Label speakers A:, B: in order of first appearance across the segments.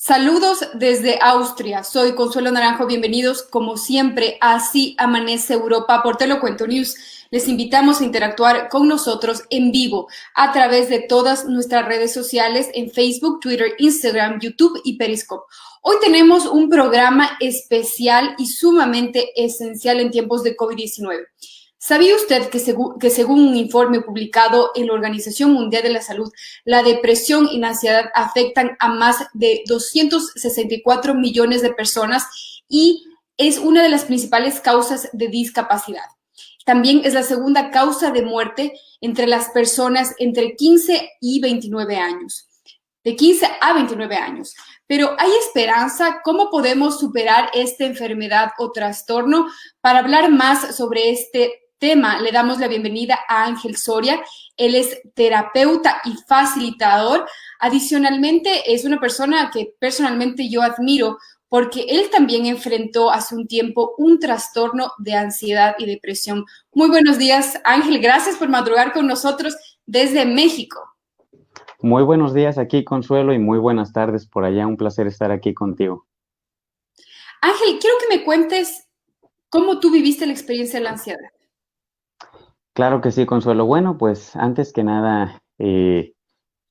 A: Saludos desde Austria, soy Consuelo Naranjo, bienvenidos como siempre a Así Amanece Europa por Te lo Cuento News. Les invitamos a interactuar con nosotros en vivo a través de todas nuestras redes sociales en Facebook, Twitter, Instagram, YouTube y Periscope. Hoy tenemos un programa especial y sumamente esencial en tiempos de COVID-19. ¿Sabía usted que según un informe publicado en la Organización Mundial de la Salud, la depresión y la ansiedad afectan a más de 264 millones de personas y es una de las principales causas de discapacidad? También es la segunda causa de muerte entre las personas entre 15 y 29 años. De 15 a 29 años. Pero ¿hay esperanza? ¿Cómo podemos superar esta enfermedad o trastorno? Para hablar más sobre este tema, le damos la bienvenida a Ángel Soria. Él es terapeuta y facilitador. Adicionalmente, es una persona que personalmente yo admiro porque él también enfrentó hace un tiempo un trastorno de ansiedad y depresión. Muy buenos días, Ángel. Gracias por madrugar con nosotros desde México.
B: Muy buenos días aquí, Consuelo, y muy buenas tardes por allá. Un placer estar aquí contigo.
A: Ángel, quiero que me cuentes cómo tú viviste la experiencia de la ansiedad.
B: Claro que sí, Consuelo. Bueno, pues antes que nada,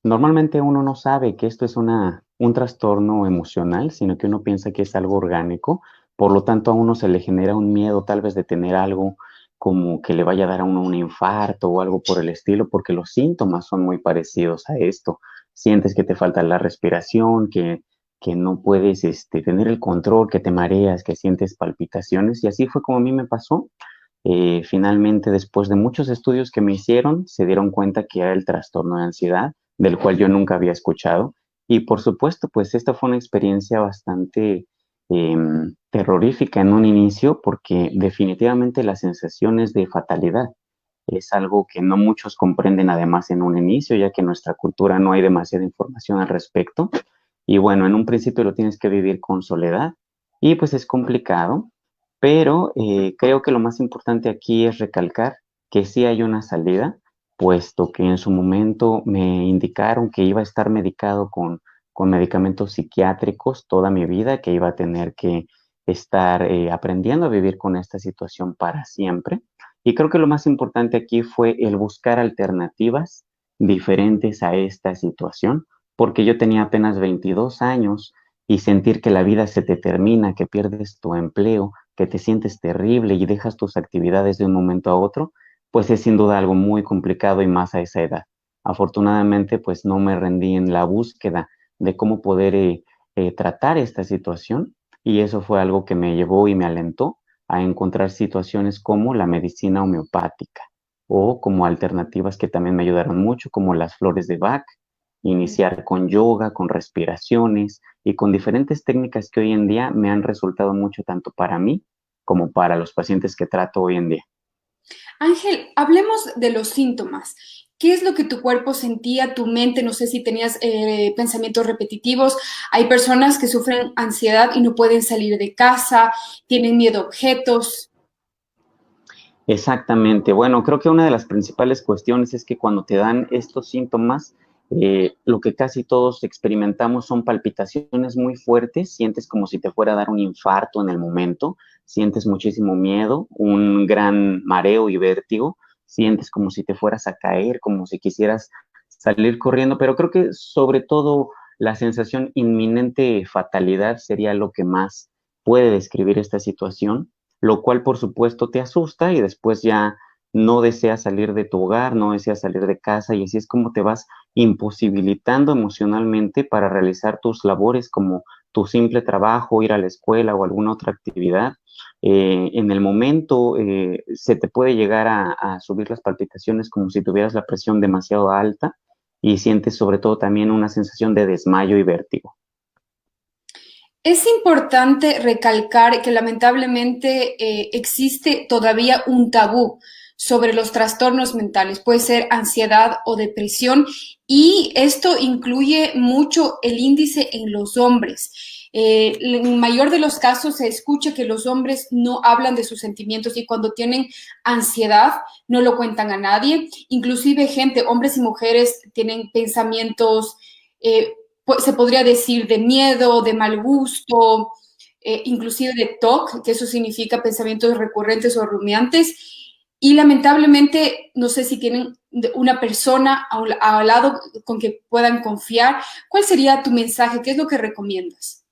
B: normalmente uno no sabe que esto es un trastorno emocional, sino que uno piensa que es algo orgánico. Por lo tanto, a uno se le genera un miedo tal vez de tener algo como que le vaya a dar a uno un infarto o algo por el estilo, porque los síntomas son muy parecidos a esto. Sientes que te falta la respiración, que no puedes tener el control, que te mareas, que sientes palpitaciones. Y así fue como a mí me pasó. Finalmente, después de muchos estudios que me hicieron, se dieron cuenta que era el trastorno de ansiedad, del cual yo nunca había escuchado. Y por supuesto, pues esta fue una experiencia bastante terrorífica en un inicio, porque definitivamente las sensaciones de fatalidad es algo que no muchos comprenden además en un inicio, ya que en nuestra cultura no hay demasiada información al respecto. Y bueno, en un principio lo tienes que vivir con soledad y pues es complicado, pero creo que lo más importante aquí es recalcar que sí hay una salida, puesto que en su momento me indicaron que iba a estar medicado con medicamentos psiquiátricos toda mi vida, que iba a tener que estar aprendiendo a vivir con esta situación para siempre. Y creo que lo más importante aquí fue el buscar alternativas diferentes a esta situación, porque yo tenía apenas 22 años y sentir que la vida se te termina, que pierdes tu empleo, que te sientes terrible y dejas tus actividades de un momento a otro, pues es sin duda algo muy complicado y más a esa edad. Afortunadamente, pues no me rendí en la búsqueda de cómo poder tratar esta situación y eso fue algo que me llevó y me alentó a encontrar situaciones como la medicina homeopática o como alternativas que también me ayudaron mucho, como las flores de Bach, iniciar con yoga, con respiraciones y con diferentes técnicas que hoy en día me han resultado mucho tanto para mí como para los pacientes que trato hoy en día.
A: Ángel, hablemos de los síntomas. ¿Qué es lo que tu cuerpo sentía, tu mente? No sé si tenías pensamientos repetitivos. Hay personas que sufren ansiedad y no pueden salir de casa, tienen miedo a objetos.
B: Exactamente. Bueno, creo que una de las principales cuestiones es que cuando te dan estos síntomas, lo que casi todos experimentamos son palpitaciones muy fuertes, sientes como si te fuera a dar un infarto en el momento, sientes muchísimo miedo, un gran mareo y vértigo, sientes como si te fueras a caer, como si quisieras salir corriendo, pero creo que sobre todo la sensación inminente fatalidad sería lo que más puede describir esta situación, lo cual por supuesto te asusta y después ya no deseas salir de tu hogar, no deseas salir de casa y así es como te vas imposibilitando emocionalmente para realizar tus labores como tu simple trabajo, ir a la escuela o alguna otra actividad. En el momento se te puede llegar a subir las palpitaciones como si tuvieras la presión demasiado alta y sientes sobre todo también una sensación de desmayo y vértigo.
A: Es importante recalcar que lamentablemente existe todavía un tabú sobre los trastornos mentales, puede ser ansiedad o depresión, y esto incluye mucho el índice en los hombres. En el mayor de los casos se escucha que los hombres no hablan de sus sentimientos y cuando tienen ansiedad no lo cuentan a nadie. Inclusive gente, hombres y mujeres, tienen pensamientos se podría decir de miedo, de mal gusto, inclusive de TOC, que eso significa pensamientos recurrentes o rumiantes. Y lamentablemente, no sé si tienen una persona al lado con que puedan confiar. ¿Cuál sería tu mensaje? ¿Qué es lo que recomiendas?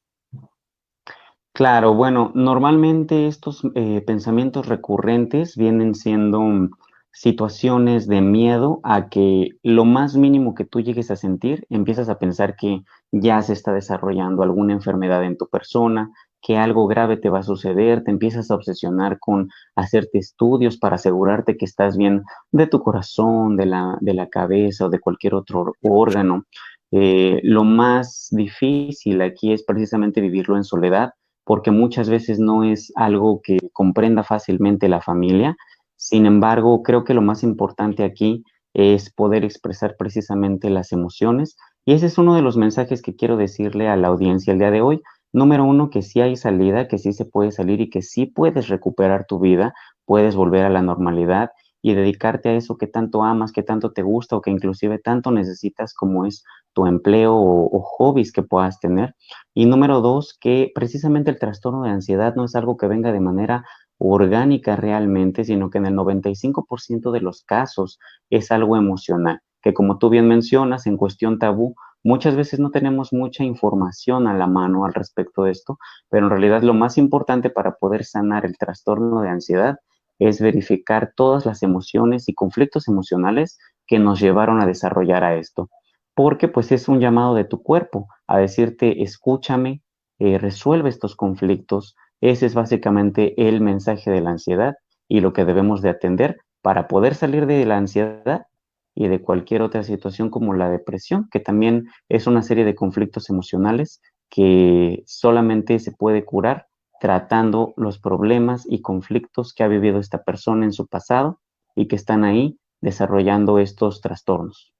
B: Claro, bueno, normalmente estos pensamientos recurrentes vienen siendo situaciones de miedo a que lo más mínimo que tú llegues a sentir, empiezas a pensar que ya se está desarrollando alguna enfermedad en tu persona, que algo grave te va a suceder, te empiezas a obsesionar con hacerte estudios para asegurarte que estás bien de tu corazón, de la cabeza o de cualquier otro órgano. Lo más difícil aquí es precisamente vivirlo en soledad porque muchas veces no es algo que comprenda fácilmente la familia. Sin embargo, creo que lo más importante aquí es poder expresar precisamente las emociones. Y ese es uno de los mensajes que quiero decirle a la audiencia el día de hoy. Número uno, que sí hay salida, que sí se puede salir y que sí puedes recuperar tu vida, puedes volver a la normalidad y dedicarte a eso que tanto amas, que tanto te gusta o que inclusive tanto necesitas como es tu empleo o hobbies que puedas tener. Y número dos, que precisamente el trastorno de ansiedad no es algo que venga de manera orgánica realmente, sino que en el 95% de los casos es algo emocional, que como tú bien mencionas, en cuestión tabú, muchas veces no tenemos mucha información a la mano al respecto de esto, pero en realidad lo más importante para poder sanar el trastorno de ansiedad es verificar todas las emociones y conflictos emocionales que nos llevaron a desarrollar a esto porque pues es un llamado de tu cuerpo a decirte, escúchame, resuelve estos conflictos. Ese es básicamente el mensaje de la ansiedad y lo que debemos de atender para poder salir de la ansiedad y de cualquier otra situación como la depresión, que también es una serie de conflictos emocionales que solamente se puede curar tratando los problemas y conflictos que ha vivido esta persona en su pasado y que están ahí desarrollando estos trastornos.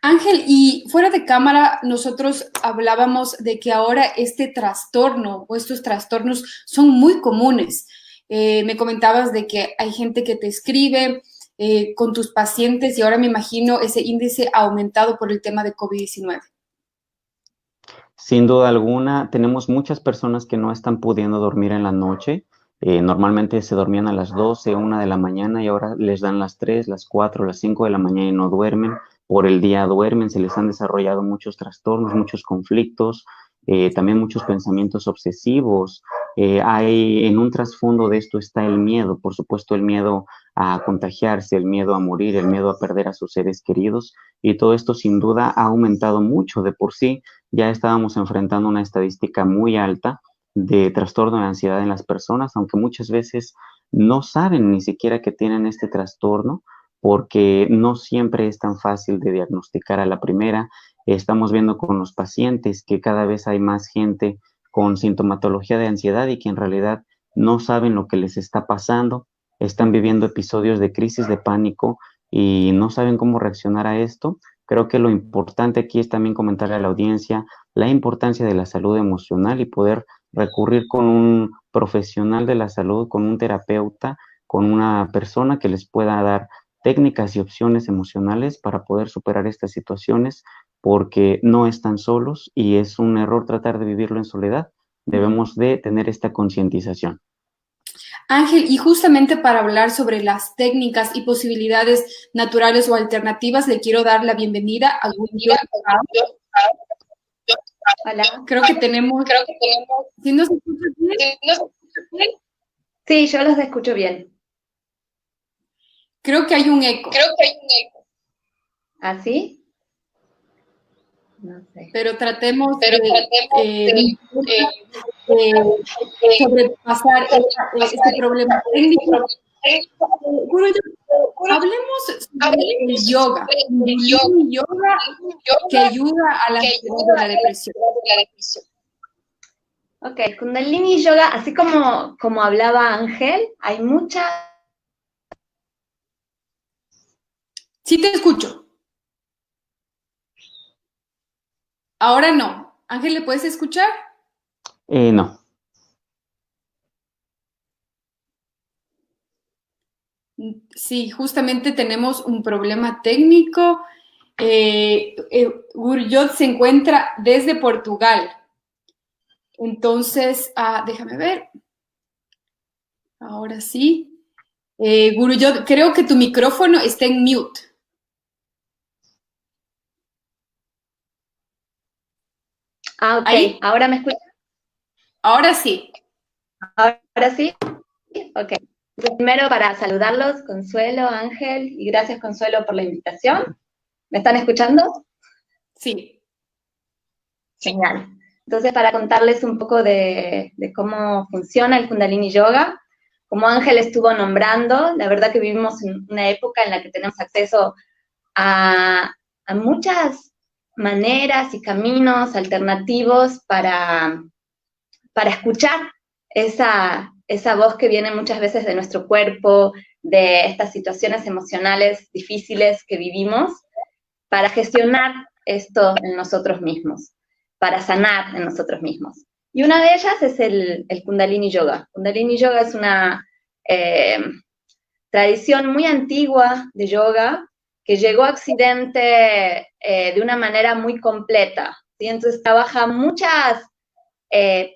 A: Ángel, y fuera de cámara, nosotros hablábamos de que ahora este trastorno o estos trastornos son muy comunes. Me comentabas de que hay gente que te escribe con tus pacientes y ahora me imagino ese índice ha aumentado por el tema de COVID-19.
B: Sin duda alguna, tenemos muchas personas que no están pudiendo dormir en la noche. Normalmente se dormían a las 12, 1 de la mañana y ahora les dan las 3, las 4, las 5 de la mañana y no duermen. Por el día duermen, se les han desarrollado muchos trastornos, muchos conflictos, también muchos pensamientos obsesivos. En un trasfondo de esto está el miedo, por supuesto el miedo a contagiarse, el miedo a morir, el miedo a perder a sus seres queridos y todo esto sin duda ha aumentado mucho de por sí ya estábamos enfrentando una estadística muy alta de trastorno de ansiedad en las personas, aunque muchas veces no saben ni siquiera que tienen este trastorno porque no siempre es tan fácil de diagnosticar a la primera. Estamos viendo con los pacientes que cada vez hay más gente con sintomatología de ansiedad y que en realidad no saben lo que les está pasando, están viviendo episodios de crisis de pánico y no saben cómo reaccionar a esto. Creo que lo importante aquí es también comentarle a la audiencia la importancia de la salud emocional y poder recurrir con un profesional de la salud, con un terapeuta, con una persona que les pueda dar técnicas y opciones emocionales para poder superar estas situaciones, porque no están solos y es un error tratar de vivirlo en soledad. Debemos de tener esta concientización.
A: Ángel, y justamente para hablar sobre las técnicas y posibilidades naturales o alternativas, le quiero dar la bienvenida a Gunjo.
C: Hola.
A: Creo que tenemos, ¿sí nos escuchas bien?
C: Sí, yo los escucho bien.
A: Creo que hay un eco,
C: ¿Así? No sé.
A: pero tratemos de, no importa, sobrepasar este problema técnico. Guruji, hablemos sobre el yoga, Kundalini yoga que ayuda a la ansiedad de la depresión.
C: Ok, Kundalini Yoga, así como hablaba Ángel, hay mucha...
A: Sí te escucho. Ahora no. Ángel, ¿le puedes escuchar?
B: No.
A: Sí, justamente tenemos un problema técnico. Gurjot se encuentra desde Portugal. Entonces, déjame ver. Ahora sí. Gurjot, creo que tu micrófono está en mute.
C: Ok,
A: ¿Ahí?
C: ¿ahora me escuchas?
A: Ahora sí.
C: ¿Ahora sí? Ok. Primero para saludarlos, Consuelo, Ángel, y gracias Consuelo por la invitación. ¿Me están escuchando?
A: Sí.
C: Genial. Entonces, para contarles un poco de cómo funciona el Kundalini Yoga, como Ángel estuvo nombrando, la verdad que vivimos en una época en la que tenemos acceso a muchas maneras y caminos alternativos para escuchar esa voz que viene muchas veces de nuestro cuerpo, de estas situaciones emocionales difíciles que vivimos, para gestionar esto en nosotros mismos, para sanar en nosotros mismos. Y una de ellas es el Kundalini Yoga. Kundalini Yoga es una tradición muy antigua de yoga que llegó a Occidente de una manera muy completa, ¿sí? Entonces trabaja muchas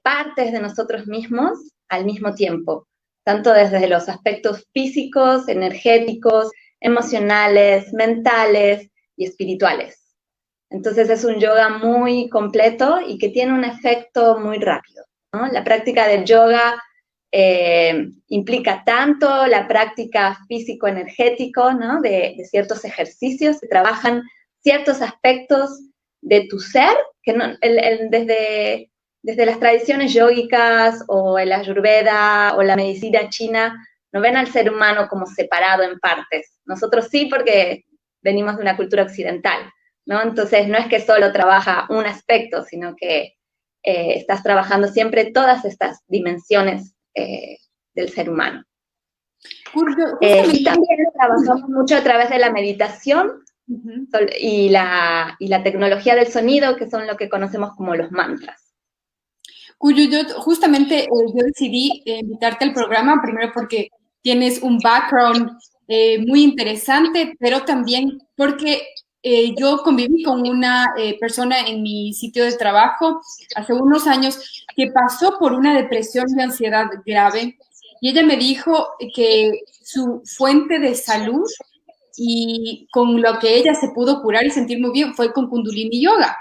C: partes de nosotros mismos al mismo tiempo, tanto desde los aspectos físicos, energéticos, emocionales, mentales y espirituales. Entonces es un yoga muy completo y que tiene un efecto muy rápido, ¿no? La práctica del yoga implica tanto la práctica físico-energético, ¿no? de ciertos ejercicios que trabajan ciertos aspectos de tu ser, que no, desde las tradiciones yógicas o el Ayurveda o la medicina china, no ven al ser humano como separado en partes. Nosotros sí, porque venimos de una cultura occidental, ¿no? Entonces no es que solo trabaja un aspecto, sino que estás trabajando siempre todas estas dimensiones del ser humano. Y también trabajamos mucho a través de la meditación y la tecnología del sonido, que son lo que conocemos como los mantras.
A: Yo justamente yo decidí invitarte al programa, primero porque tienes un background muy interesante, pero también porque yo conviví con una persona en mi sitio de trabajo hace unos años que pasó por una depresión y ansiedad grave, y ella me dijo que su fuente de salud y con lo que ella se pudo curar y sentir muy bien fue con Kundalini Yoga.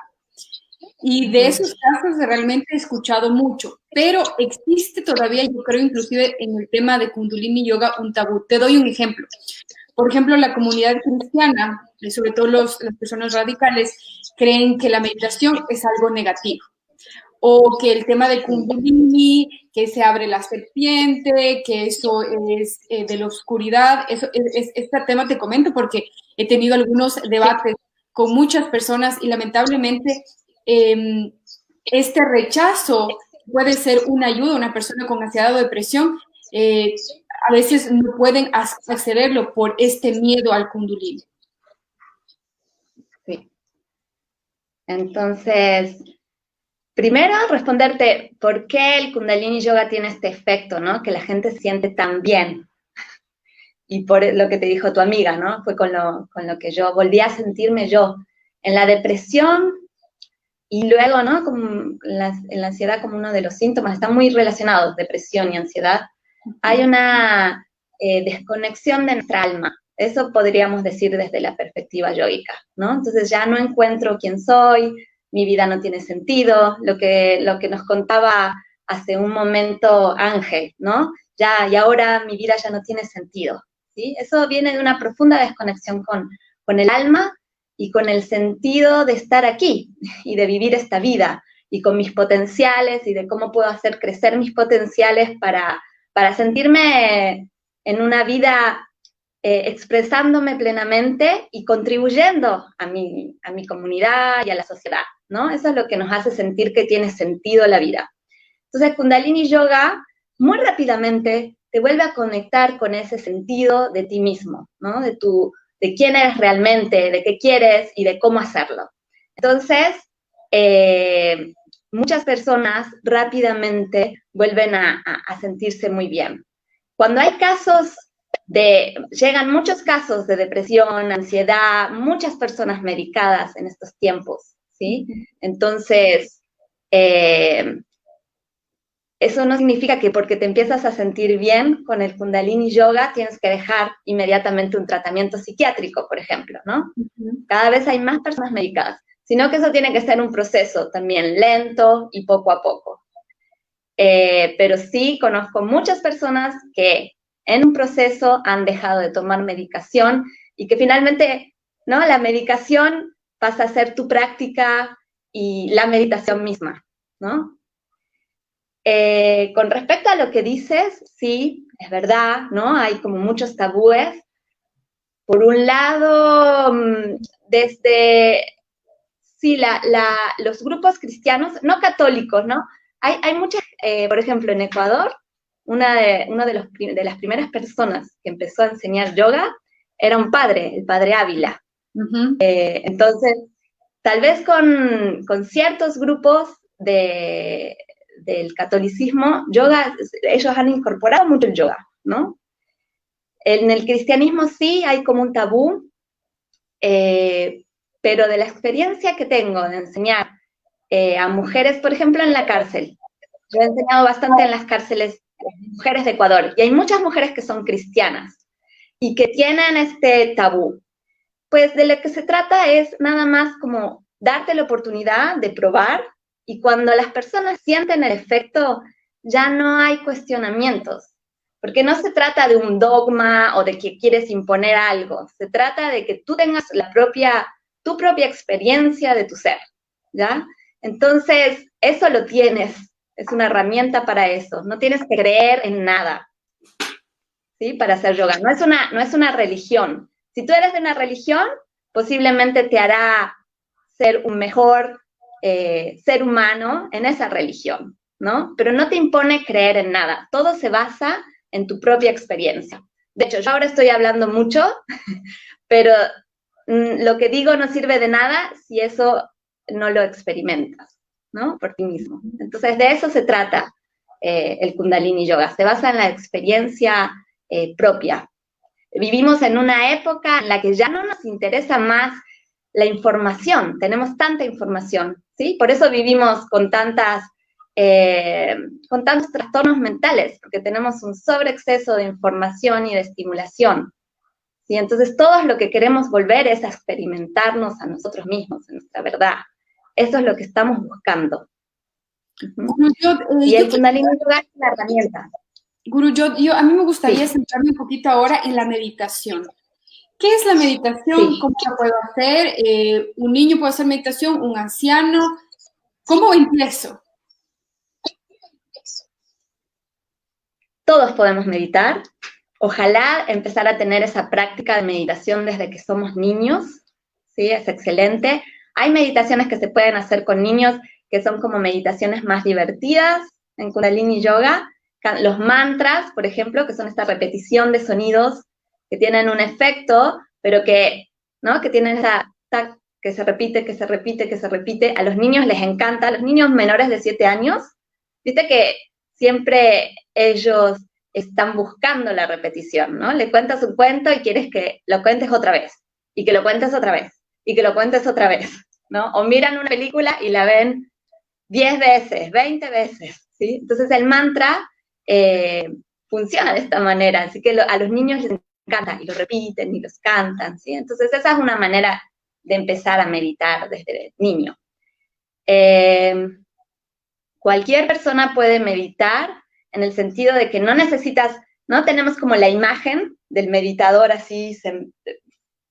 A: Y de esos casos realmente he escuchado mucho, pero existe todavía, yo creo, inclusive en el tema de Kundalini Yoga, un tabú. Te doy un ejemplo. Por ejemplo, la comunidad cristiana, y sobre todo las personas radicales, creen que la meditación es algo negativo. O que el tema de Kundalini, que se abre la serpiente, que eso es de la oscuridad. Este tema te comento porque he tenido algunos debates con muchas personas y lamentablemente este rechazo puede ser una ayuda a una persona con ansiedad o depresión. A veces no pueden accederlo por este miedo al Kundalini.
C: Sí. Entonces, primero responderte por qué el Kundalini Yoga tiene este efecto, ¿no? Que la gente se siente tan bien. Y por lo que te dijo tu amiga, ¿no? Fue con lo que yo volví a sentirme yo. En la depresión y luego, ¿no? Como en la ansiedad como uno de los síntomas, están muy relacionados, depresión y ansiedad. Hay una desconexión de nuestra alma. Eso podríamos decir desde la perspectiva yógica, ¿no? Entonces ya no encuentro quién soy, mi vida no tiene sentido, lo que nos contaba hace un momento Ángel, ¿no? Ya, y ahora mi vida ya no tiene sentido, ¿sí? Eso viene de una profunda desconexión con el alma y con el sentido de estar aquí y de vivir esta vida y con mis potenciales y de cómo puedo hacer crecer mis potenciales para sentirme en una vida expresándome plenamente y contribuyendo a mi comunidad y a la sociedad, ¿no? Eso es lo que nos hace sentir que tiene sentido la vida. Entonces, Kundalini Yoga muy rápidamente te vuelve a conectar con ese sentido de ti mismo, ¿no? De quién eres realmente, de qué quieres y de cómo hacerlo. Entonces, muchas personas rápidamente vuelven a sentirse muy bien. Cuando hay casos llegan muchos casos de depresión, ansiedad, muchas personas medicadas en estos tiempos, ¿sí? Entonces, eso no significa que porque te empiezas a sentir bien con el Kundalini Yoga tienes que dejar inmediatamente un tratamiento psiquiátrico, por ejemplo, ¿no? Cada vez hay más personas medicadas, sino que eso tiene que ser un proceso también lento y poco a poco. Pero sí conozco muchas personas que en un proceso han dejado de tomar medicación y que finalmente, ¿no? La medicación pasa a ser tu práctica y la meditación misma, ¿no? Con respecto a lo que dices, sí, es verdad, ¿no? Hay como muchos tabúes. Por un lado, desde, sí, los grupos cristianos, no católicos, ¿no? Hay muchas, por ejemplo, en Ecuador, una de las primeras personas que empezó a enseñar yoga era un padre, el padre Ávila. Entonces, tal vez con ciertos grupos del catolicismo, yoga, ellos han incorporado mucho el yoga, ¿no? En el cristianismo sí hay como un tabú, pero de la experiencia que tengo de enseñar a mujeres, por ejemplo, en la cárcel, yo he enseñado bastante en las cárceles mujeres de Ecuador, y hay muchas mujeres que son cristianas y que tienen este tabú. Pues de lo que se trata es nada más como darte la oportunidad de probar, y cuando las personas sienten el efecto, ya no hay cuestionamientos, porque no se trata de un dogma o de que quieres imponer algo, se trata de que tú tengas tu propia experiencia de tu ser, ¿ya? Entonces, eso lo tienes, es una herramienta para eso, no tienes que creer en nada, ¿sí? Para hacer yoga, no es una religión. Si tú eres de una religión, posiblemente te hará ser un mejor ser humano en esa religión, ¿no? Pero no te impone creer en nada, todo se basa en tu propia experiencia. De hecho, yo ahora estoy hablando mucho, pero lo que digo no sirve de nada si eso no lo experimentas, ¿no? Por ti mismo. Entonces, de eso se trata el Kundalini Yoga, se basa en la experiencia propia. Vivimos en una época en la que ya no nos interesa más la información, tenemos tanta información, ¿sí? Por eso vivimos con tantos trastornos mentales, porque tenemos un sobreexceso de información y de estimulación, ¿sí? Entonces todos lo que queremos volver es a experimentarnos a nosotros mismos, en nuestra verdad. Eso es lo que estamos buscando.
A: Guru,
C: Y el Kundalini Yoga es una herramienta.
A: Guru, a mí me gustaría centrarme un poquito ahora en la meditación. ¿Qué es la meditación?
C: Sí.
A: ¿Cómo la puedo hacer? ¿Un niño puede hacer meditación? ¿Un anciano? ¿Cómo empiezo?
C: Todos podemos meditar. Ojalá empezar a tener esa práctica de meditación desde que somos niños, ¿sí? Es excelente. Hay meditaciones que se pueden hacer con niños que son como meditaciones más divertidas en Kundalini Yoga. Los mantras, por ejemplo, que son esta repetición de sonidos que tienen un efecto, pero que, ¿no? Que tienen esa tac, que se repite, que se repite, que se repite. A los niños les encanta, a los niños menores de 7 años, viste que siempre ellos están buscando la repetición, ¿no? Le cuentas un cuento y quieres que lo cuentes otra vez, y que lo cuentes otra vez, y que lo cuentes otra vez, ¿no? O miran una película y la ven 10 veces, 20 veces, ¿sí? Entonces el mantra funciona de esta manera, así que a los niños les encanta, y lo repiten, y los cantan, ¿sí? Entonces esa es una manera de empezar a meditar desde niño. Cualquier persona puede meditar en el sentido de que no necesitas, no tenemos como la imagen del meditador así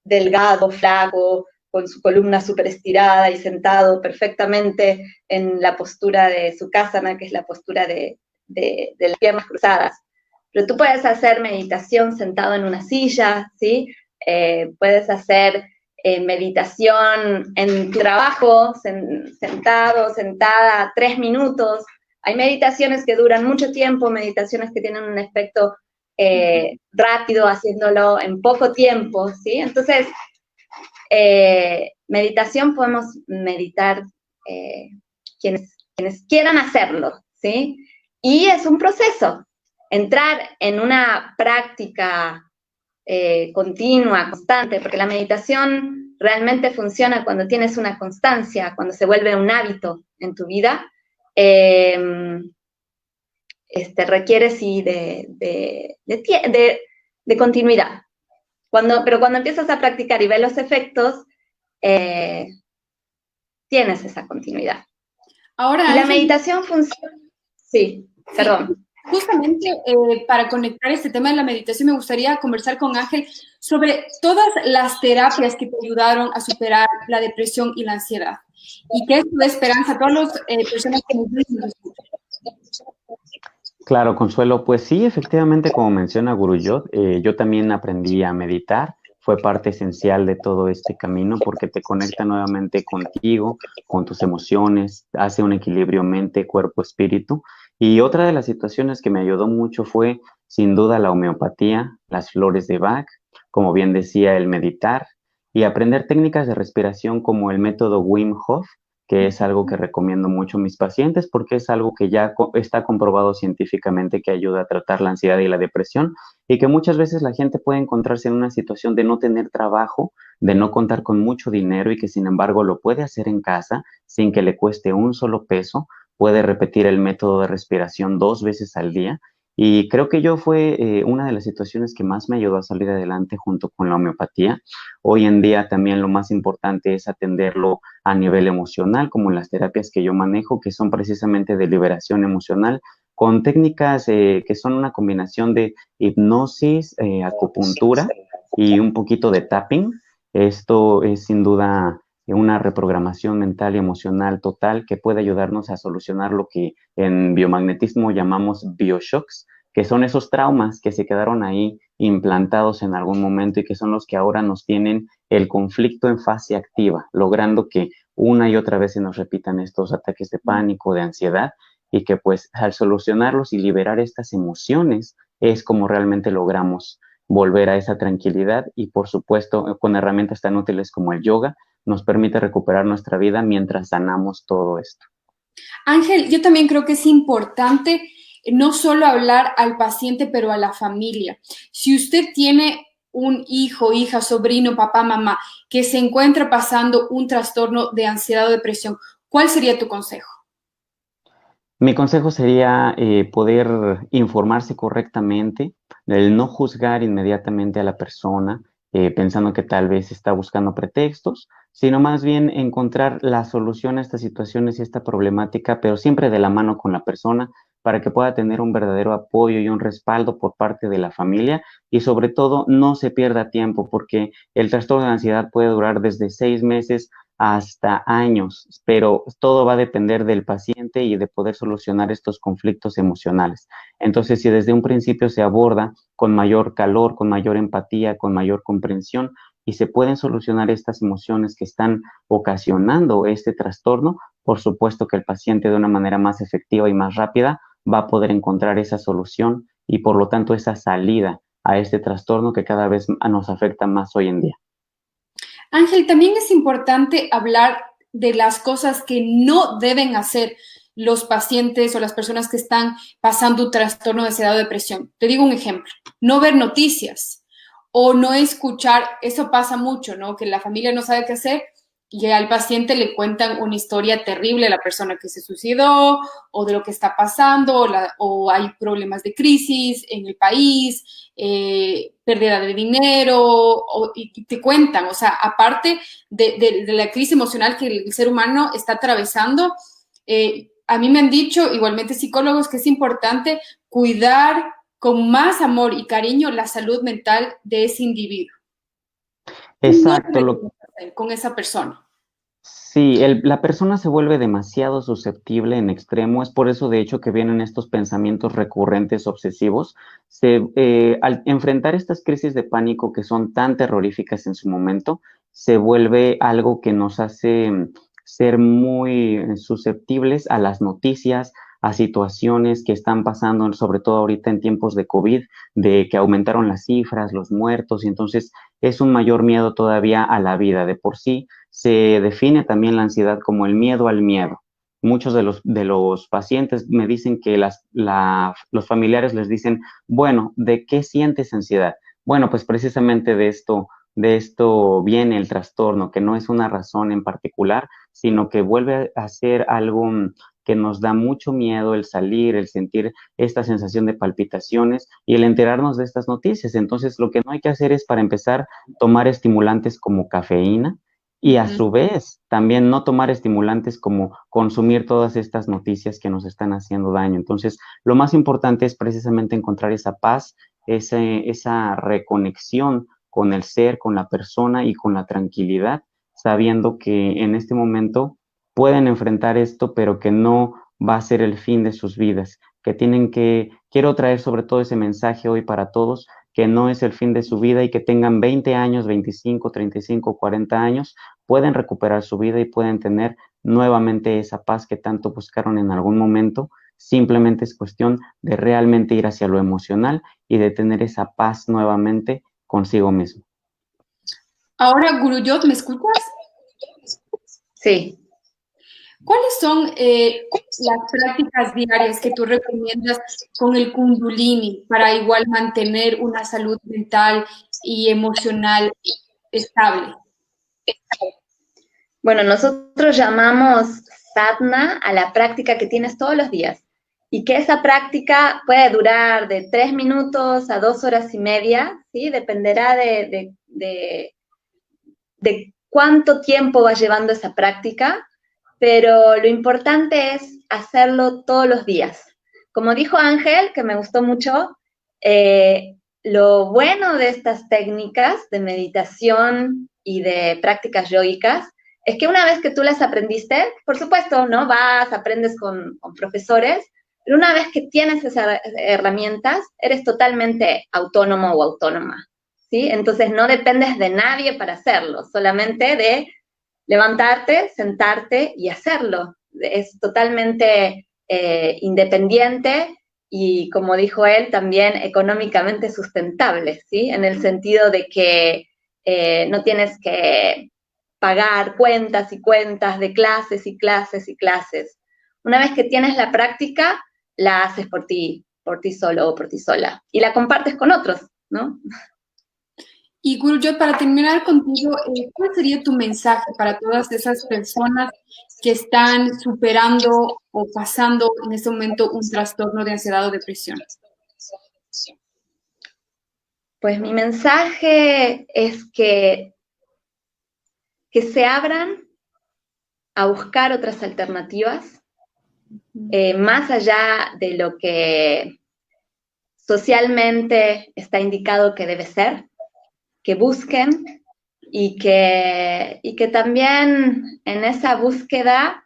C: delgado, flaco, con su columna súper estirada y sentado perfectamente en la postura de Sukhasana, que es la postura de las piernas cruzadas. Pero tú puedes hacer meditación sentado en una silla, ¿sí? Puedes hacer meditación en tu trabajo, sentado, sentada, 3 minutos. Hay meditaciones que duran mucho tiempo, meditaciones que tienen un efecto rápido, haciéndolo en poco tiempo, ¿sí? Entonces, meditación podemos meditar quienes quieran hacerlo, ¿sí? Y es un proceso. Entrar en una práctica continua, constante, porque la meditación realmente funciona cuando tienes una constancia, cuando se vuelve un hábito en tu vida, requiere sí de continuidad. Pero cuando empiezas a practicar y ves los efectos, tienes esa continuidad.
A: Ahora,
C: y la
A: Ángel,
C: meditación funciona. Sí, perdón.
A: Justamente para conectar este tema de la meditación, me gustaría conversar con Ángel sobre todas las terapias que te ayudaron a superar la depresión y la ansiedad. Y qué es tu esperanza a todas las personas que nos dicen.
B: Claro, Consuelo, pues sí, efectivamente, como menciona Guruyot, yo también aprendí a meditar, fue parte esencial de todo este camino porque te conecta nuevamente contigo, con tus emociones, hace un equilibrio mente, cuerpo, espíritu. Y otra de las situaciones que me ayudó mucho fue, sin duda, la homeopatía, las flores de Bach, como bien decía, el meditar y aprender técnicas de respiración como el método Wim Hof, que es algo que recomiendo mucho a mis pacientes porque es algo que ya está comprobado científicamente que ayuda a tratar la ansiedad y la depresión y que muchas veces la gente puede encontrarse en una situación de no tener trabajo, de no contar con mucho dinero y que sin embargo lo puede hacer en casa sin que le cueste un solo peso, puede repetir el método de respiración 2 veces al día. Y creo que yo fue una de las situaciones que más me ayudó a salir adelante junto con la homeopatía. Hoy en día también lo más importante es atenderlo a nivel emocional, como las terapias que yo manejo, que son precisamente de liberación emocional, con técnicas que son una combinación de hipnosis, acupuntura y un poquito de tapping. Esto es sin duda una reprogramación mental y emocional total que puede ayudarnos a solucionar lo que en biomagnetismo llamamos bioshocks, que son esos traumas que se quedaron ahí implantados en algún momento y que son los que ahora nos tienen el conflicto en fase activa, logrando que una y otra vez se nos repitan estos ataques de pánico, de ansiedad, y que pues al solucionarlos y liberar estas emociones es como realmente logramos volver a esa tranquilidad y por supuesto con herramientas tan útiles como el yoga nos permite recuperar nuestra vida mientras sanamos todo esto.
A: Ángel, yo también creo que es importante no solo hablar al paciente, pero a la familia. Si usted tiene un hijo, hija, sobrino, papá, mamá, que se encuentra pasando un trastorno de ansiedad o depresión, ¿cuál sería tu consejo?
B: Mi consejo sería poder informarse correctamente, el no juzgar inmediatamente a la persona pensando que tal vez está buscando pretextos, sino más bien encontrar la solución a estas situaciones y esta problemática, pero siempre de la mano con la persona para que pueda tener un verdadero apoyo y un respaldo por parte de la familia y sobre todo no se pierda tiempo porque el trastorno de ansiedad puede durar desde 6 meses hasta años, pero todo va a depender del paciente y de poder solucionar estos conflictos emocionales. Entonces, si desde un principio se aborda con mayor calor, con mayor empatía, con mayor comprensión, y se pueden solucionar estas emociones que están ocasionando este trastorno, por supuesto que el paciente de una manera más efectiva y más rápida va a poder encontrar esa solución y por lo tanto esa salida a este trastorno que cada vez nos afecta más hoy en día.
A: Ángel, también es importante hablar de las cosas que no deben hacer los pacientes o las personas que están pasando un trastorno de ansiedad o depresión. Te digo un ejemplo, no ver noticias o no escuchar, eso pasa mucho, ¿no? Que la familia no sabe qué hacer y al paciente le cuentan una historia terrible de la persona que se suicidó o de lo que está pasando o hay problemas de crisis en el país, pérdida de dinero y te cuentan, o sea, aparte de la crisis emocional que el ser humano está atravesando, a mí me han dicho, igualmente psicólogos, que es importante cuidar con más amor y cariño la salud mental de ese individuo.
B: Exacto,
A: No con esa persona.
B: sí, la persona se vuelve demasiado susceptible en extremo, es por eso de hecho que vienen estos pensamientos recurrentes obsesivos. Al enfrentar estas crisis de pánico que son tan terroríficas en su momento, se vuelve algo que nos hace ser muy susceptibles a las noticias, a situaciones que están pasando, sobre todo ahorita en tiempos de COVID, de que aumentaron las cifras, los muertos, y entonces es un mayor miedo todavía a la vida de por sí. Se define también la ansiedad como el miedo al miedo. Muchos de los pacientes me dicen que los familiares les dicen, bueno, ¿de qué sientes ansiedad? Bueno, pues precisamente de esto viene el trastorno, que no es una razón en particular, sino que vuelve a ser algo que nos da mucho miedo el salir, el sentir esta sensación de palpitaciones y el enterarnos de estas noticias. Entonces, lo que no hay que hacer es, para empezar, tomar estimulantes como cafeína y a su vez también no tomar estimulantes como consumir todas estas noticias que nos están haciendo daño. Entonces, lo más importante es precisamente encontrar esa paz, esa reconexión con el ser, con la persona y con la tranquilidad, sabiendo que en este momento pueden enfrentar esto, pero que no va a ser el fin de sus vidas, que quiero traer sobre todo ese mensaje hoy para todos, que no es el fin de su vida y que tengan 20 años, 25, 35, 40 años, pueden recuperar su vida y pueden tener nuevamente esa paz que tanto buscaron en algún momento. Simplemente es cuestión de realmente ir hacia lo emocional y de tener esa paz nuevamente consigo mismo.
A: Ahora, Guruyot, ¿me escuchas?
C: Sí.
A: ¿Cuáles son las prácticas diarias que tú recomiendas con el Kundalini para igual mantener una salud mental y emocional estable?
C: Bueno, nosotros llamamos sadhana a la práctica que tienes todos los días y que esa práctica puede durar de 3 minutos a 2 horas y media, ¿sí? Dependerá de cuánto tiempo vas llevando esa práctica, pero lo importante es hacerlo todos los días. Como dijo Ángel, que me gustó mucho, lo bueno de estas técnicas de meditación y de prácticas yógicas es que una vez que tú las aprendiste, por supuesto, ¿no? Aprendes con profesores, pero una vez que tienes esas herramientas, eres totalmente autónomo o autónoma, ¿sí? Entonces no dependes de nadie para hacerlo, solamente de levantarte, sentarte y hacerlo. Es totalmente independiente y, como dijo él, también económicamente sustentable, ¿sí? En el sentido de que no tienes que pagar cuentas y cuentas de clases y clases y clases. Una vez que tienes la práctica, la haces por ti solo o por ti sola. Y la compartes con otros, ¿no?
A: Y Guruyot, para terminar contigo, ¿cuál sería tu mensaje para todas esas personas que están superando o pasando en este momento un trastorno de ansiedad o depresión?
C: Pues mi mensaje es que se abran a buscar otras alternativas, más allá de lo que socialmente está indicado que debe ser, que busquen y que también en esa búsqueda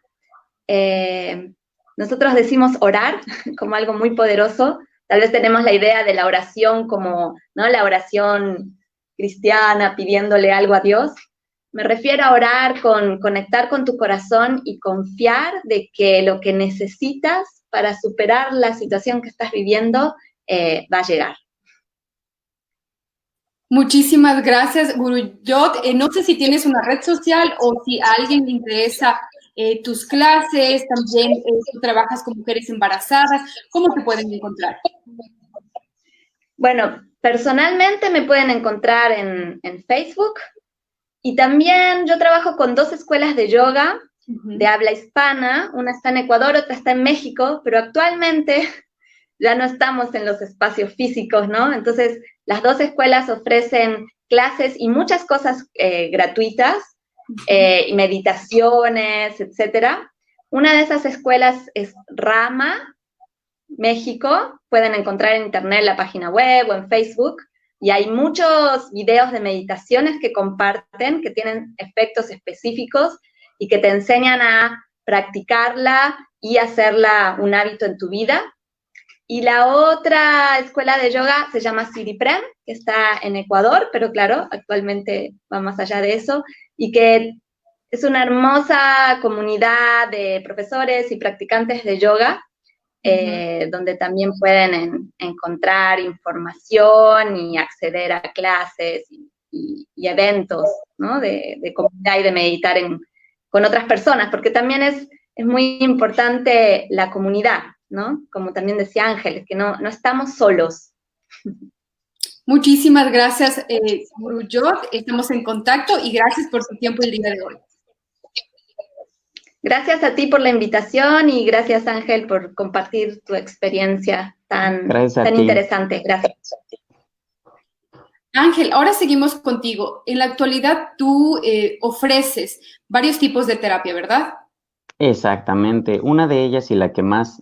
C: nosotros decimos orar como algo muy poderoso. Tal vez tenemos la idea de la oración como, ¿no?, la oración cristiana pidiéndole algo a Dios. Me refiero a orar con conectar con tu corazón y confiar de que lo que necesitas para superar la situación que estás viviendo va a llegar.
A: Muchísimas gracias, Guruyot. No sé si tienes una red social o si a alguien le interesa tus clases, también tú trabajas con mujeres embarazadas. ¿Cómo te pueden encontrar?
C: Bueno, personalmente me pueden encontrar en Facebook y también yo trabajo con 2 escuelas de yoga de habla hispana. Una está en Ecuador, otra está en México, pero actualmente ya no estamos en los espacios físicos, ¿no? Entonces, las 2 escuelas ofrecen clases y muchas cosas gratuitas, meditaciones, etcétera. Una de esas escuelas es Rama, México. Pueden encontrar en internet la página web o en Facebook, y hay muchos videos de meditaciones que comparten, que tienen efectos específicos y que te enseñan a practicarla y hacerla un hábito en tu vida. Y la otra escuela de yoga se llama Siriprem, que está en Ecuador, pero claro, actualmente va más allá de eso, y que es una hermosa comunidad de profesores y practicantes de yoga, donde también pueden encontrar información y acceder a clases y eventos, ¿no?, de comunidad y de meditar con otras personas, porque también es muy importante la comunidad, ¿no? Como también decía Ángel, que no estamos solos.
A: Muchísimas gracias, Gurujot. Estamos en contacto y gracias por tu tiempo el día de hoy.
C: Gracias a ti por la invitación y gracias, Ángel, por compartir tu experiencia tan interesante. Gracias.
A: Ángel, ahora seguimos contigo. En la actualidad tú ofreces varios tipos de terapia, ¿verdad?
B: Exactamente. Una de ellas y la que más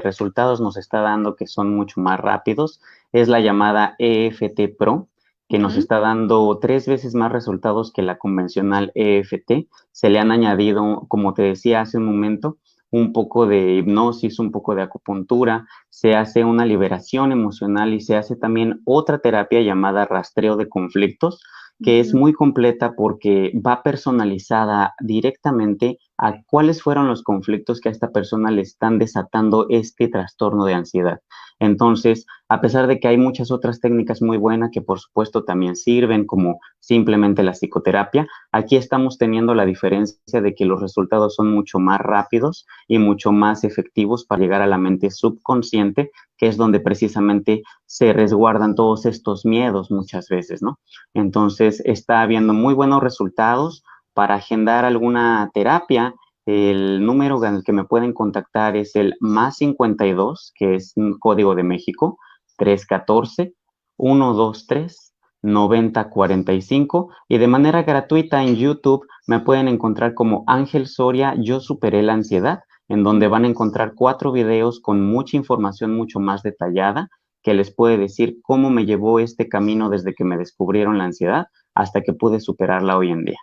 B: resultados nos está dando, que son mucho más rápidos, es la llamada EFT Pro, que nos está dando 3 veces más resultados que la convencional EFT. Se le han añadido, como te decía hace un momento, un poco de hipnosis, un poco de acupuntura, se hace una liberación emocional y se hace también otra terapia llamada rastreo de conflictos, que es muy completa porque va personalizada directamente a cuáles fueron los conflictos que a esta persona le están desatando este trastorno de ansiedad. Entonces, a pesar de que hay muchas otras técnicas muy buenas que por supuesto también sirven, como simplemente la psicoterapia, aquí estamos teniendo la diferencia de que los resultados son mucho más rápidos y mucho más efectivos para llegar a la mente subconsciente, que es donde precisamente se resguardan todos estos miedos muchas veces, ¿no? Entonces, está habiendo muy buenos resultados. Para agendar alguna terapia, el número en el que me pueden contactar es el +52, que es un código de México, 314-123-9045, y de manera gratuita en YouTube me pueden encontrar como Ángel Soria, Yo Superé la Ansiedad, en donde van a encontrar 4 videos con mucha información mucho más detallada que les puede decir cómo me llevó este camino desde que me descubrieron la ansiedad hasta que pude superarla hoy en día.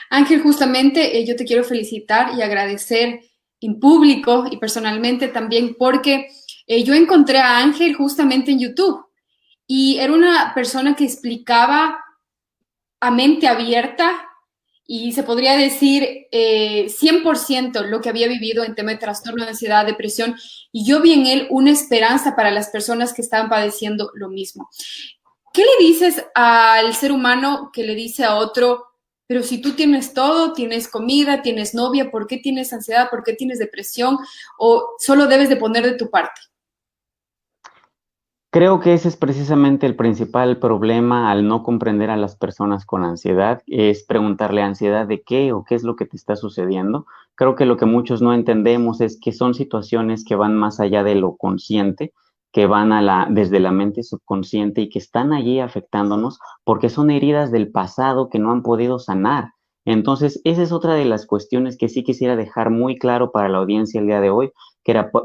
A: Ángel, justamente yo te quiero felicitar y agradecer en público y personalmente también porque yo encontré a Ángel justamente en YouTube y era una persona que explicaba a mente abierta y se podría decir 100% lo que había vivido en tema de trastorno de ansiedad, depresión, y yo vi en él una esperanza para las personas que estaban padeciendo lo mismo. ¿Qué le dices al ser humano que le dice a otro, pero si tú tienes todo, tienes comida, tienes novia, ¿por qué tienes ansiedad? ¿Por qué tienes depresión? ¿O solo debes de poner de tu parte?
B: Creo que ese es precisamente el principal problema al no comprender a las personas con ansiedad, es preguntarle ansiedad de qué o qué es lo que te está sucediendo. Creo que lo que muchos no entendemos es que son situaciones que van más allá de lo consciente, que van desde la mente subconsciente y que están allí afectándonos porque son heridas del pasado que no han podido sanar. Entonces, esa es otra de las cuestiones que sí quisiera dejar muy claro para la audiencia el día de hoy,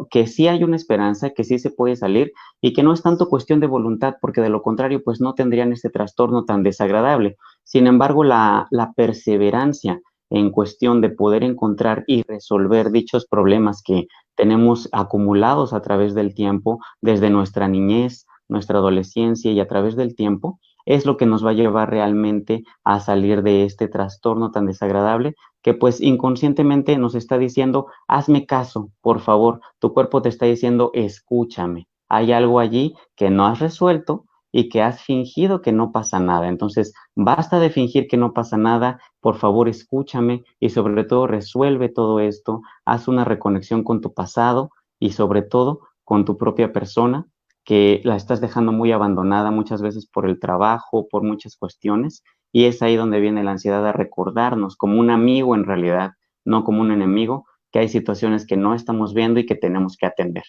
B: que sí hay una esperanza, que sí se puede salir y que no es tanto cuestión de voluntad, porque de lo contrario, pues no tendrían este trastorno tan desagradable. Sin embargo, la perseverancia en cuestión de poder encontrar y resolver dichos problemas que tenemos acumulados a través del tiempo, desde nuestra niñez, nuestra adolescencia y a través del tiempo, es lo que nos va a llevar realmente a salir de este trastorno tan desagradable que pues inconscientemente nos está diciendo, hazme caso, por favor, tu cuerpo te está diciendo, escúchame. Hay algo allí que no has resuelto y que has fingido que no pasa nada. Entonces, basta de fingir que no pasa nada, por favor, escúchame y sobre todo resuelve todo esto, haz una reconexión con tu pasado y sobre todo con tu propia persona, que la estás dejando muy abandonada muchas veces por el trabajo, por muchas cuestiones, y es ahí donde viene la ansiedad a recordarnos como un amigo en realidad, no como un enemigo, que hay situaciones que no estamos viendo y que tenemos que atender.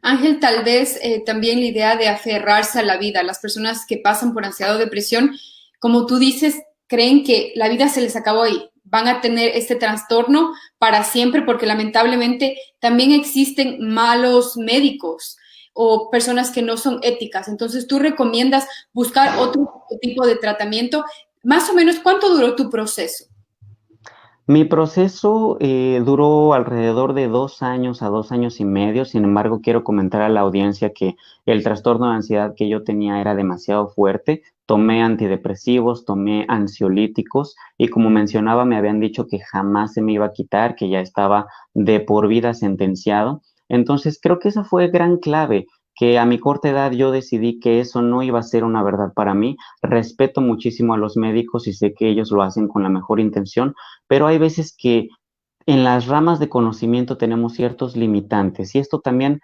A: Ángel, tal vez también la idea de aferrarse a la vida. Las personas que pasan por ansiedad o depresión, como tú dices, creen que la vida se les acabó ahí. Van a tener este trastorno para siempre porque lamentablemente también existen malos médicos o personas que no son éticas. Entonces, tú recomiendas buscar otro tipo de tratamiento. Más o menos, ¿cuánto duró tu proceso?
B: Mi proceso duró alrededor de 2 años a 2 años y medio. Sin embargo, quiero comentar a la audiencia que el trastorno de ansiedad que yo tenía era demasiado fuerte. Tomé antidepresivos, tomé ansiolíticos y como mencionaba, me habían dicho que jamás se me iba a quitar, que ya estaba de por vida sentenciado. Entonces, creo que esa fue gran clave, que a mi corta edad yo decidí que eso no iba a ser una verdad para mí. Respeto muchísimo a los médicos y sé que ellos lo hacen con la mejor intención, pero hay veces que en las ramas de conocimiento tenemos ciertos limitantes y esto también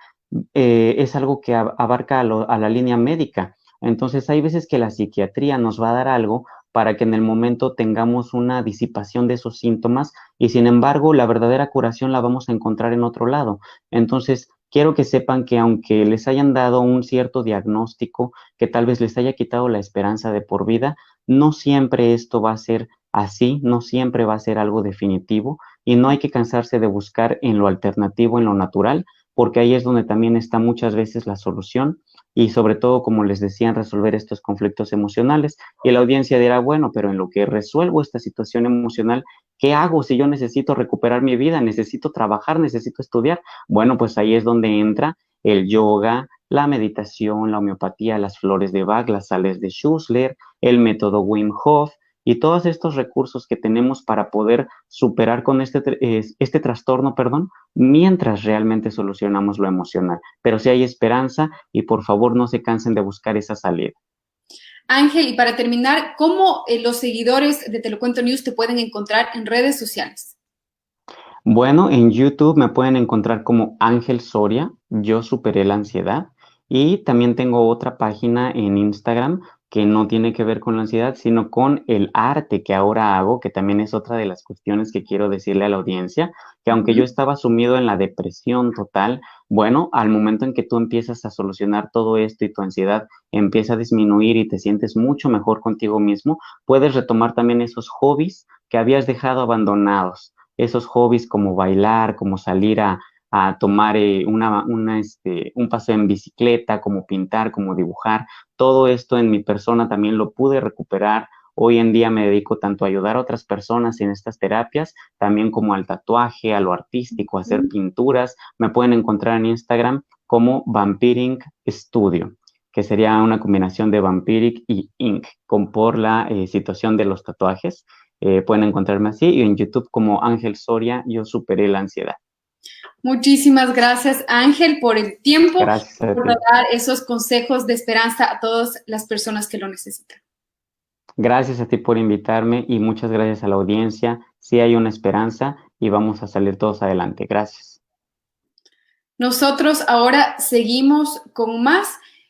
B: es algo que abarca a la línea médica. Entonces hay veces que la psiquiatría nos va a dar algo para que en el momento tengamos una disipación de esos síntomas y sin embargo la verdadera curación la vamos a encontrar en otro lado. Entonces, quiero que sepan que aunque les hayan dado un cierto diagnóstico que tal vez les haya quitado la esperanza de por vida, no siempre esto va a ser así, no siempre va a ser algo definitivo y no hay que cansarse de buscar en lo alternativo, en lo natural, porque ahí es donde también está muchas veces la solución y sobre todo, como les decía, en resolver estos conflictos emocionales. Y la audiencia dirá, bueno, pero en lo que resuelvo esta situación emocional, ¿qué hago si yo necesito recuperar mi vida, necesito trabajar, necesito estudiar? Bueno, pues ahí es donde entra el yoga, la meditación, la homeopatía, las flores de Bach, las sales de Schussler, el método Wim Hof y todos estos recursos que tenemos para poder superar con este trastorno, perdón, mientras realmente solucionamos lo emocional. Pero sí hay esperanza y por favor no se cansen de buscar esa salida.
A: Ángel, y para terminar, ¿cómo los seguidores de Te lo Cuento News te pueden encontrar en redes sociales?
B: Bueno, en YouTube me pueden encontrar como Ángel Soria, yo superé la ansiedad, y también tengo otra página en Instagram que no tiene que ver con la ansiedad, sino con el arte que ahora hago, que también es otra de las cuestiones que quiero decirle a la audiencia, que aunque yo estaba sumido en la depresión total, bueno, al momento en que tú empiezas a solucionar todo esto y tu ansiedad empieza a disminuir y te sientes mucho mejor contigo mismo, puedes retomar también esos hobbies que habías dejado abandonados, esos hobbies como bailar, como salir a tomar un paseo en bicicleta, como pintar, como dibujar. Todo esto en mi persona también lo pude recuperar. Hoy en día me dedico tanto a ayudar a otras personas en estas terapias, también como al tatuaje, a lo artístico, a hacer pinturas. Me pueden encontrar en Instagram como Vampiric Studio, que sería una combinación de Vampiric y Ink, por la situación de los tatuajes. Pueden encontrarme así y en YouTube como Ángel Soria, yo superé la ansiedad.
A: Muchísimas gracias, Ángel, por el tiempo,
B: Gracias a
A: por
B: ti.
A: dar esos consejos de esperanza a todas las personas que lo necesitan.
B: Gracias a ti por invitarme y muchas gracias a la audiencia. Sí hay una esperanza y vamos a salir todos adelante. Gracias.
A: Nosotros ahora seguimos con más.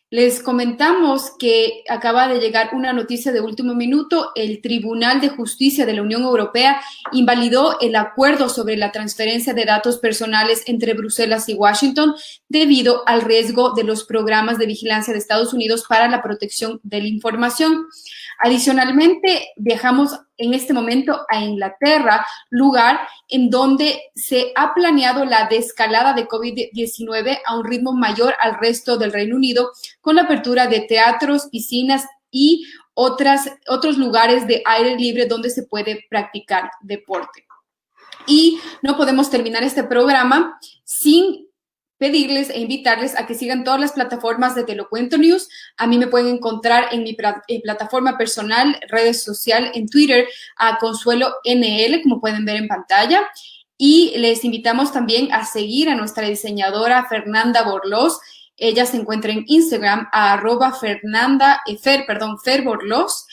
A: Les comentamos que acaba de llegar una noticia de último minuto. El Tribunal de Justicia de la Unión Europea invalidó el acuerdo sobre la transferencia de datos personales entre Bruselas y Washington debido al riesgo de los programas de vigilancia de Estados Unidos para la protección de la información. Adicionalmente, viajamos en este momento a Inglaterra, lugar en donde se ha planeado la desescalada de COVID-19 a un ritmo mayor al resto del Reino Unido, con la apertura de teatros, piscinas y otros lugares de aire libre donde se puede practicar deporte. Y no podemos terminar este programa sin pedirles e invitarles a que sigan todas las plataformas de Te lo Cuento News. A mí me pueden encontrar en mi plataforma personal, redes sociales, en Twitter, a Consuelo NL, como pueden ver en pantalla. Y les invitamos también a seguir a nuestra diseñadora Fernanda Borlós. Ella se encuentra en Instagram a @Fer Borlós.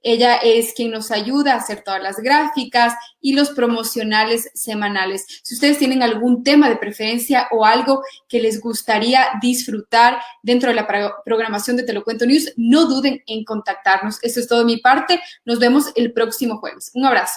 A: Ella es quien nos ayuda a hacer todas las gráficas y los promocionales semanales. Si ustedes tienen algún tema de preferencia o algo que les gustaría disfrutar dentro de la programación de Te lo Cuento News, no duden en contactarnos. Eso es todo de mi parte. Nos vemos el próximo jueves. Un abrazo.